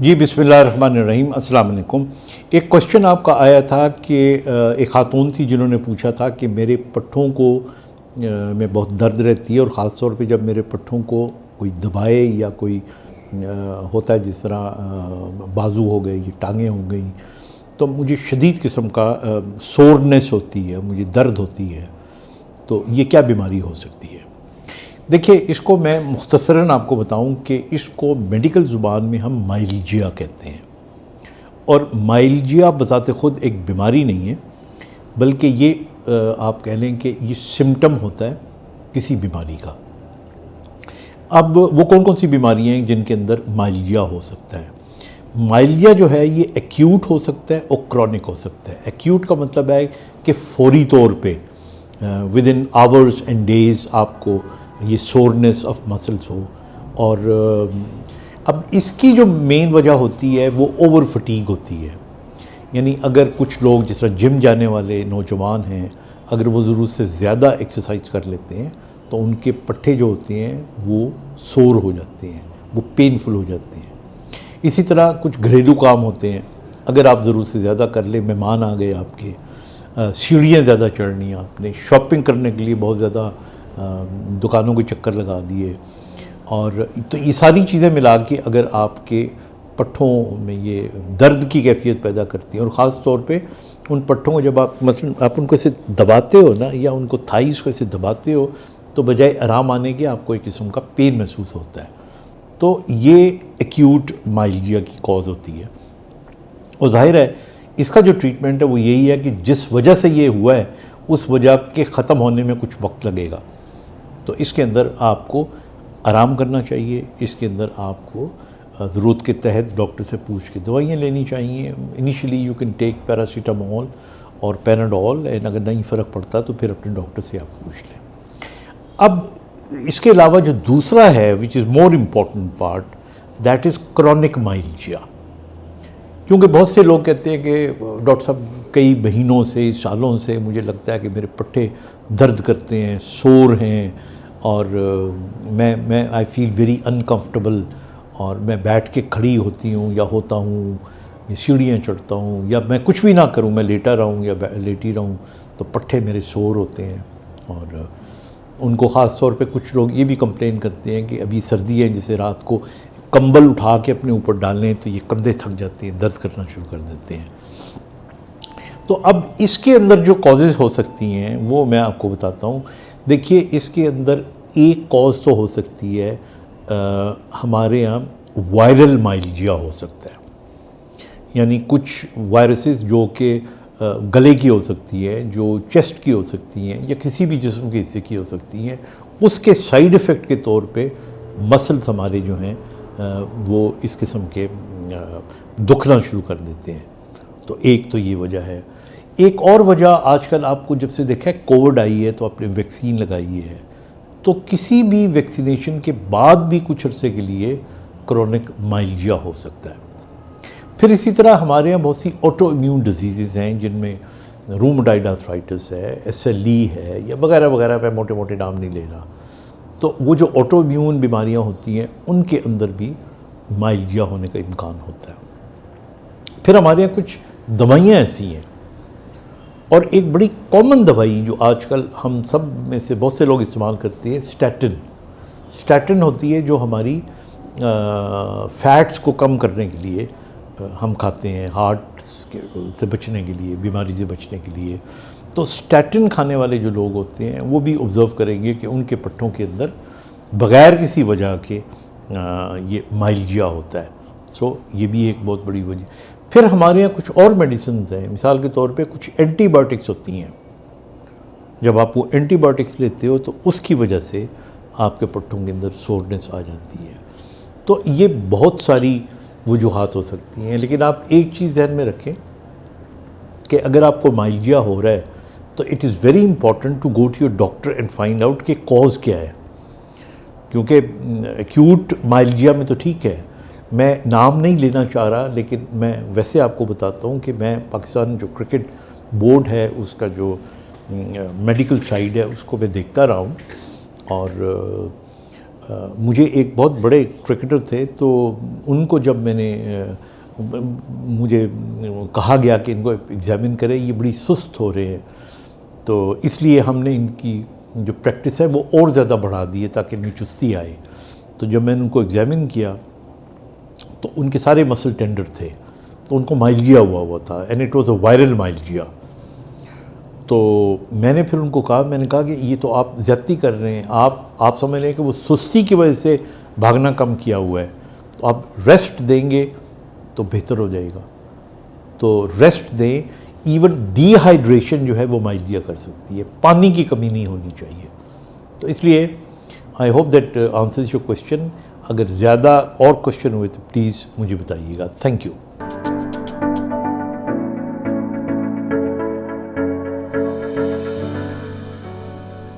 जी बिस्मिल्लाहिर्रहमानिर्रहीम, अस्सलाम वालेकुम। एक क्वेश्चन आपका आया था कि एक खातून थी जिन्होंने पूछा था कि मेरे पट्ठों को में बहुत दर्द रहती है और ख़ास तौर पे जब मेरे पट्ठों को कोई दबाए या कोई होता है, जिस तरह बाजू हो गए, ये टांगें हो गई, तो मुझे शदीद किस्म का सोरनेस होती है, मुझे दर्द होती है। तो ये क्या बीमारी हो सकती है? देखिए, इसको मैं मुख्तसरन आपको बताऊं कि इसको मेडिकल ज़ुबान में हम माइल्जिया कहते हैं। और माइल्जिया बताते ख़ुद एक बीमारी नहीं है, बल्कि ये आप कह लें कि ये सिम्टम होता है किसी बीमारी का। अब वो कौन कौन सी बीमारियाँ हैं जिनके अंदर माइल्जिया हो सकता है? माइल्जिया जो है ये एक्यूट हो सकता है और क्रॉनिक हो सकता है। एक्यूट का मतलब है कि फौरी तौर पे with in hours and days आपको ये सोरनेस ऑफ मसल्स हो। और अब इसकी जो मेन वजह होती है वो ओवर फटीग होती है। यानी अगर कुछ लोग जिस तरह जिम जाने वाले नौजवान हैं, अगर वो ज़रूरत से ज़्यादा एक्सरसाइज कर लेते हैं तो उनके पट्ठे जो होते हैं वो सोर हो जाते हैं, वो पेनफुल हो जाते हैं। इसी तरह कुछ घरेलू काम होते हैं, अगर आप ज़रूरत से ज़्यादा कर ले, मेहमान आ गए आपके, सीढ़ियाँ ज़्यादा चढ़नी, आपने शॉपिंग करने के लिए बहुत ज़्यादा दुकानों के चक्कर लगा दिए, और तो ये सारी चीज़ें मिला के अगर आपके पट्ठों में ये दर्द की कैफियत पैदा करती हैं। और ख़ास तौर पे उन पट्ठों को जब आप मसलन आप उनको ऐसे दबाते हो ना, या उनको थाइस को ऐसे दबाते हो, तो बजाय आराम आने के आपको एक किस्म का पेन महसूस होता है। तो ये एक्यूट माइल्जिया की कॉज होती है। और ज़ाहिर है इसका जो ट्रीटमेंट है वो यही है कि जिस वजह से ये हुआ है उस वजह के ख़त्म होने में कुछ वक्त लगेगा। तो इसके अंदर आपको आराम करना चाहिए, इसके अंदर आपको ज़रूरत के तहत डॉक्टर से पूछ के दवाइयाँ लेनी चाहिए। Initially you can take paracetamol और पैनाडोल, एंड अगर नहीं फ़र्क पड़ता तो फिर अपने डॉक्टर से आप पूछ लें। अब इसके अलावा जो दूसरा है, which is more important part, that is chronic myalgia. क्योंकि बहुत से लोग कहते हैं कि डॉक्टर साहब कई महीनों से, सालों से मुझे लगता है कि मेरे पट्ठे दर्द करते हैं, सोर हैं, और मैं आई फील वेरी अनकंफर्टेबल, और मैं बैठ के खड़ी होती हूँ या होता हूँ, या सीढ़ियाँ चढ़ता हूँ, या मैं कुछ भी ना करूँ, मैं लेटा रहूँ या लेटी रहूँ, तो पट्ठे मेरे सोर होते हैं। और उनको ख़ास तौर पे कुछ लोग ये भी कंप्लेन करते हैं कि अभी सर्दी है, जैसे रात को कंबल उठा के अपने ऊपर डालें तो ये कंधे थक जाते हैं, दर्द करना शुरू कर देते हैं। तो अब इसके अंदर जो कॉजेज़ हो सकती हैं वो मैं आपको बताता हूँ। देखिए, इसके अंदर एक कॉज तो हो सकती है, हमारे यहाँ वायरल माइल्जिया हो सकता है। यानी कुछ वायरसेस जो कि गले की हो सकती है, जो चेस्ट की हो सकती हैं, या किसी भी जिस्म के हिस्से की हो सकती हैं, उसके साइड इफ़ेक्ट के तौर पे मसल्स हमारे जो हैं वो इस किस्म के दुखना शुरू कर देते हैं। तो एक तो ये वजह है। एक और वजह, आजकल आपको जब से देखा है कोविड आई है तो आपने वैक्सीन लगाई है, तो किसी भी वैक्सीनेशन के बाद भी कुछ अरसे के लिए क्रोनिक माइल्जिया हो सकता है। फिर इसी तरह हमारे यहाँ बहुत सी ऑटो इम्यून डिजीज़ हैं, जिनमें रूमेटॉइड आर्थराइटिस है, SLE है, या वगैरह वगैरह, मैं मोटे मोटे नाम नहीं ले रहा। तो वो जो ऑटो इम्यून बीमारियाँ होती हैं उनके अंदर भी माइल्जिया होने का इम्कान होता है। फिर हमारे यहाँ कुछ दवाइयाँ ऐसी हैं, और एक बड़ी कॉमन दवाई जो आजकल हम सब में से बहुत से लोग इस्तेमाल करते हैं, स्टैटिन। स्टैटिन होती है जो हमारी फैट्स को कम करने के लिए हम खाते हैं, हार्ट से बचने के लिए, बीमारी से बचने के लिए। तो स्टैटिन खाने वाले जो लोग होते हैं वो भी ऑब्ज़र्व करेंगे कि उनके पट्ठों के अंदर बग़ैर किसी वजह के ये माइल्जिया होता है। सो ये भी एक बहुत बड़ी वजह। फिर हमारे यहाँ कुछ और मेडिसिन्स हैं, मिसाल के तौर पे कुछ एंटीबायोटिक्स होती हैं। जब आप वो एंटीबायोटिक्स लेते हो तो उसकी वजह से आपके पट्ठों के अंदर सोरनेस आ जाती है। तो ये बहुत सारी वजूहात हो सकती हैं, लेकिन आप एक चीज़ ध्यान में रखें कि अगर आपको माइल्जिया हो रहा है तो it is very important to go to your doctor and find out कि कॉज क्या है। क्योंकि एक्यूट माइल्जिया में तो ठीक है, मैं नाम नहीं लेना चाह रहा, लेकिन मैं वैसे आपको बताता हूँ कि मैं पाकिस्तान जो क्रिकेट बोर्ड है उसका जो मेडिकल साइड है उसको मैं देखता रहा हूँ, और मुझे एक बहुत बड़े क्रिकेटर थे, तो उनको जब मैंने मुझे कहा गया कि इनको एग्ज़ामिन करें, ये बड़ी सुस्त हो रहे हैं, तो इसलिए हमने इनकी जो प्रैक्टिस है वो और ज़्यादा बढ़ा दी है ताकि इनमें चुस्ती आए। तो जब मैंने उनको एग्ज़ामिन किया तो उनके सारे मसल टेंडर थे, तो उनको माइल्जिया हुआ था, and it was a viral myalgia. तो मैंने फिर उनको कहा, मैंने कहा कि ये तो आप ज़्यादती कर रहे हैं, आप समझ लें कि वो सुस्ती की वजह से भागना कम किया हुआ है, तो आप रेस्ट देंगे तो बेहतर हो जाएगा। तो रेस्ट दें, इवन डिहाइड्रेशन जो है वो माइल्जिया कर सकती है, पानी की कमी नहीं होनी चाहिए। तो इसलिए I hope that answers your question. अगर ज़्यादा और क्वेश्चन हुए तो प्लीज़ मुझे बताइएगा। Thank you.